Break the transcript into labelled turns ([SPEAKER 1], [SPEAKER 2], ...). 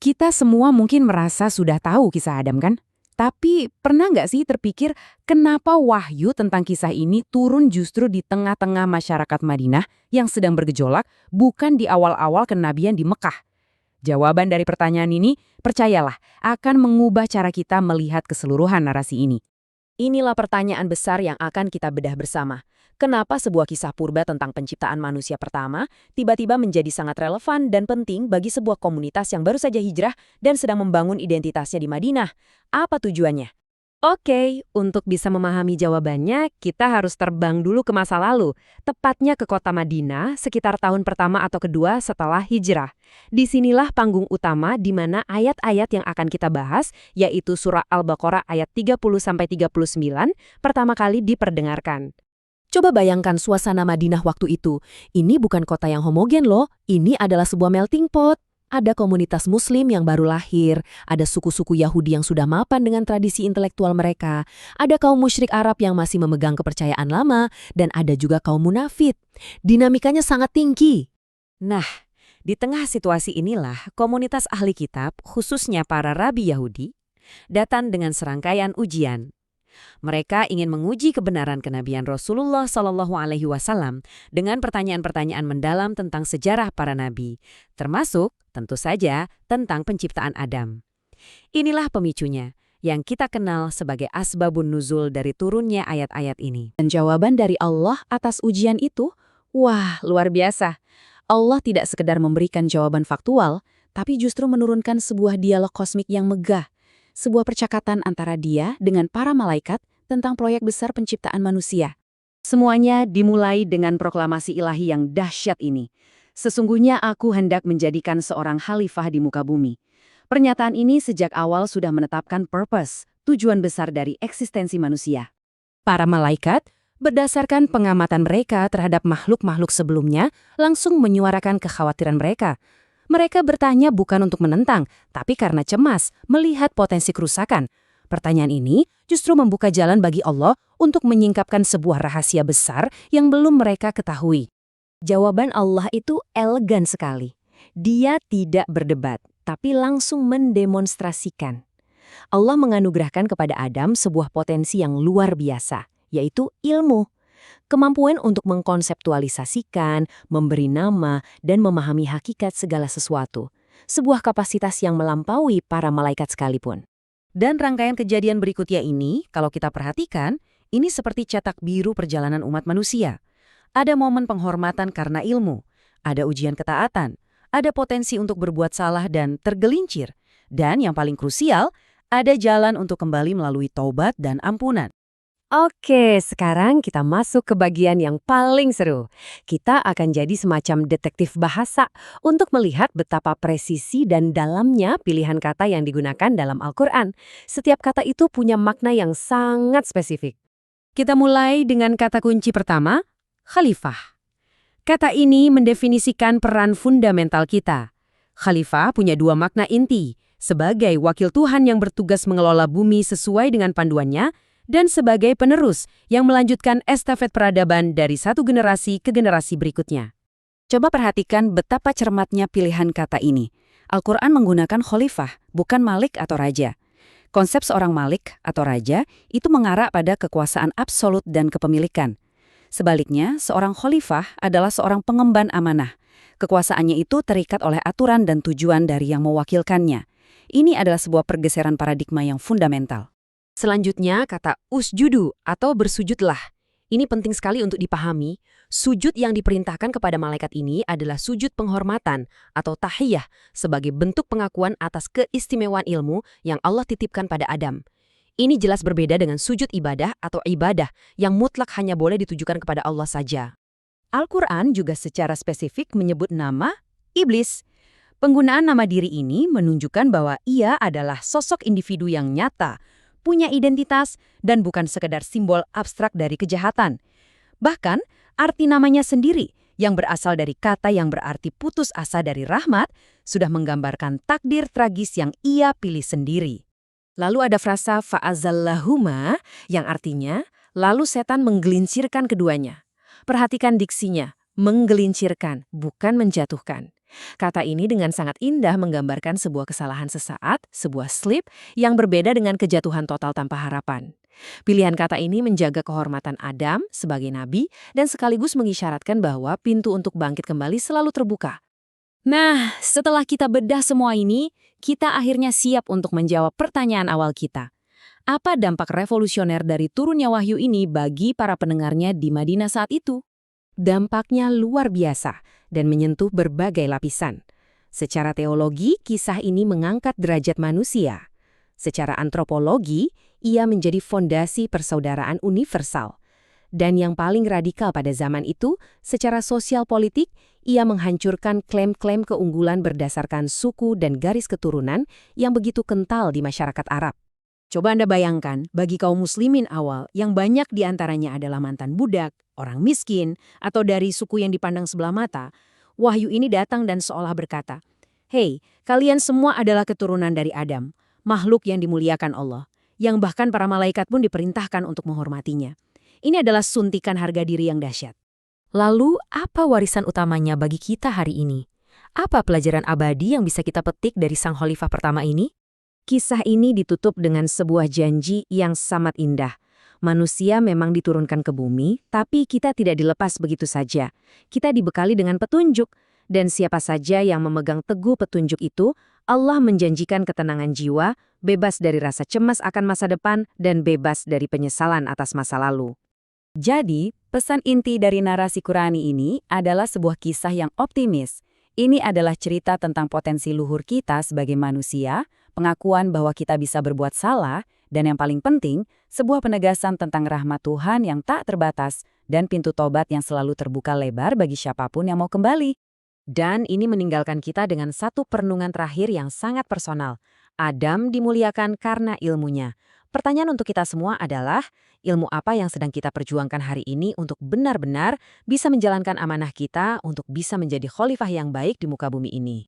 [SPEAKER 1] Kita semua mungkin merasa sudah tahu kisah Adam kan? Tapi pernah nggak sih terpikir kenapa wahyu tentang kisah ini turun justru di tengah-tengah masyarakat Madinah yang sedang bergejolak, bukan di awal-awal kenabian di Mekah? Jawaban dari pertanyaan ini, percayalah, akan mengubah cara kita melihat keseluruhan narasi ini.
[SPEAKER 2] Inilah pertanyaan besar yang akan kita bedah bersama. Kenapa sebuah kisah purba tentang penciptaan manusia pertama tiba-tiba menjadi sangat relevan dan penting bagi sebuah komunitas yang baru saja hijrah dan sedang membangun identitasnya di Madinah? Apa tujuannya? Oke, untuk bisa memahami jawabannya, kita harus terbang dulu ke masa lalu, tepatnya ke kota Madinah sekitar tahun pertama atau kedua setelah hijrah. Disinilah panggung utama di mana ayat-ayat yang akan kita bahas, yaitu surah Al-Baqarah ayat 30-39, pertama kali diperdengarkan. Coba bayangkan suasana Madinah waktu itu. Ini bukan kota yang homogen loh, ini adalah sebuah melting pot. Ada komunitas muslim yang baru lahir, ada suku-suku Yahudi yang sudah mapan dengan tradisi intelektual mereka, ada kaum musyrik Arab yang masih memegang kepercayaan lama, dan ada juga kaum munafik. Dinamikanya sangat tinggi. Nah, di tengah situasi inilah komunitas ahli kitab, khususnya para rabi Yahudi, datang dengan serangkaian ujian. Mereka ingin menguji kebenaran kenabian Rasulullah SAW dengan pertanyaan-pertanyaan mendalam tentang sejarah para nabi, termasuk tentu saja tentang penciptaan Adam. Inilah pemicunya, yang kita kenal sebagai asbabun nuzul dari turunnya ayat-ayat ini.
[SPEAKER 1] Dan jawaban dari Allah atas ujian itu, wah, luar biasa. Allah tidak sekedar memberikan jawaban faktual, tapi justru menurunkan sebuah dialog kosmik yang megah. Sebuah percakapan antara Dia dengan para malaikat tentang proyek besar penciptaan manusia.
[SPEAKER 2] Semuanya dimulai dengan proklamasi ilahi yang dahsyat ini. Sesungguhnya aku hendak menjadikan seorang khalifah di muka bumi. Pernyataan ini sejak awal sudah menetapkan purpose, tujuan besar dari eksistensi manusia.
[SPEAKER 1] Para malaikat, berdasarkan pengamatan mereka terhadap makhluk-makhluk sebelumnya, langsung menyuarakan kekhawatiran mereka. Mereka bertanya bukan untuk menentang, tapi karena cemas melihat potensi kerusakan. Pertanyaan ini justru membuka jalan bagi Allah untuk menyingkapkan sebuah rahasia besar yang belum mereka ketahui.
[SPEAKER 2] Jawaban Allah itu elegan sekali. Dia tidak berdebat, tapi langsung mendemonstrasikan. Allah menganugerahkan kepada Adam sebuah potensi yang luar biasa, yaitu ilmu. Kemampuan untuk mengkonseptualisasikan, memberi nama, dan memahami hakikat segala sesuatu. Sebuah kapasitas yang melampaui para malaikat sekalipun. Dan rangkaian kejadian berikutnya ini, kalau kita perhatikan, ini seperti cetak biru perjalanan umat manusia. Ada momen penghormatan karena ilmu, ada ujian ketaatan, ada potensi untuk berbuat salah dan tergelincir. Dan yang paling krusial, ada jalan untuk kembali melalui taubat dan ampunan. Oke, sekarang kita masuk ke bagian yang paling seru. Kita akan jadi semacam detektif bahasa untuk melihat betapa presisi dan dalamnya pilihan kata yang digunakan dalam Al-Quran. Setiap kata itu punya makna yang sangat spesifik. Kita mulai dengan kata kunci pertama, khalifah. Kata ini mendefinisikan peran fundamental kita. Khalifah punya dua makna inti, sebagai wakil Tuhan yang bertugas mengelola bumi sesuai dengan panduannya, dan sebagai penerus yang melanjutkan estafet peradaban dari satu generasi ke generasi berikutnya. Coba perhatikan betapa cermatnya pilihan kata ini. Al-Quran menggunakan khalifah, bukan malik atau raja. Konsep seorang malik atau raja itu mengarah pada kekuasaan absolut dan kepemilikan. Sebaliknya, seorang khalifah adalah seorang pengemban amanah. Kekuasaannya itu terikat oleh aturan dan tujuan dari yang mewakilkannya. Ini adalah sebuah pergeseran paradigma yang fundamental. Selanjutnya, kata usjudu atau bersujudlah. Ini penting sekali untuk dipahami. Sujud yang diperintahkan kepada malaikat ini adalah sujud penghormatan atau tahiyah sebagai bentuk pengakuan atas keistimewaan ilmu yang Allah titipkan pada Adam. Ini jelas berbeda dengan sujud ibadah atau ibadah yang mutlak hanya boleh ditujukan kepada Allah saja. Al-Quran juga secara spesifik menyebut nama iblis. Penggunaan nama diri ini menunjukkan bahwa ia adalah sosok individu yang nyata, punya identitas, dan bukan sekedar simbol abstrak dari kejahatan. Bahkan, arti namanya sendiri, yang berasal dari kata yang berarti putus asa dari rahmat, sudah menggambarkan takdir tragis yang ia pilih sendiri. Lalu ada frasa fa'azallahuma, yang artinya, lalu setan menggelincirkan keduanya. Perhatikan diksinya, menggelincirkan, bukan menjatuhkan. Kata ini dengan sangat indah menggambarkan sebuah kesalahan sesaat, sebuah slip, yang berbeda dengan kejatuhan total tanpa harapan. Pilihan kata ini menjaga kehormatan Adam sebagai nabi dan sekaligus mengisyaratkan bahwa pintu untuk bangkit kembali selalu terbuka.
[SPEAKER 1] Nah, setelah kita bedah semua ini, kita akhirnya siap untuk menjawab pertanyaan awal kita. Apa dampak revolusioner dari turunnya wahyu ini bagi para pendengarnya di Madinah saat itu?
[SPEAKER 2] Dampaknya luar biasa dan menyentuh berbagai lapisan. Secara teologi, kisah ini mengangkat derajat manusia. Secara antropologi, ia menjadi fondasi persaudaraan universal. Dan yang paling radikal pada zaman itu, secara sosial politik, ia menghancurkan klaim-klaim keunggulan berdasarkan suku dan garis keturunan yang begitu kental di masyarakat Arab.
[SPEAKER 1] Coba Anda bayangkan, bagi kaum muslimin awal yang banyak diantaranya adalah mantan budak, orang miskin, atau dari suku yang dipandang sebelah mata, wahyu ini datang dan seolah berkata, "Hei, kalian semua adalah keturunan dari Adam, makhluk yang dimuliakan Allah, yang bahkan para malaikat pun diperintahkan untuk menghormatinya." Ini adalah suntikan harga diri yang dahsyat.
[SPEAKER 2] Lalu, apa warisan utamanya bagi kita hari ini? Apa pelajaran abadi yang bisa kita petik dari sang khalifah pertama ini? Kisah ini ditutup dengan sebuah janji yang sangat indah. Manusia memang diturunkan ke bumi, tapi kita tidak dilepas begitu saja. Kita dibekali dengan petunjuk, dan siapa saja yang memegang teguh petunjuk itu, Allah menjanjikan ketenangan jiwa, bebas dari rasa cemas akan masa depan, dan bebas dari penyesalan atas masa lalu.
[SPEAKER 1] Jadi, pesan inti dari narasi Qurani ini adalah sebuah kisah yang optimis. Ini adalah cerita tentang potensi luhur kita sebagai manusia, pengakuan bahwa kita bisa berbuat salah, dan yang paling penting, sebuah penegasan tentang rahmat Tuhan yang tak terbatas dan pintu tobat yang selalu terbuka lebar bagi siapapun yang mau kembali.
[SPEAKER 2] Dan ini meninggalkan kita dengan satu perenungan terakhir yang sangat personal. Adam dimuliakan karena ilmunya. Pertanyaan untuk kita semua adalah, ilmu apa yang sedang kita perjuangkan hari ini untuk benar-benar bisa menjalankan amanah kita untuk bisa menjadi khalifah yang baik di muka bumi ini?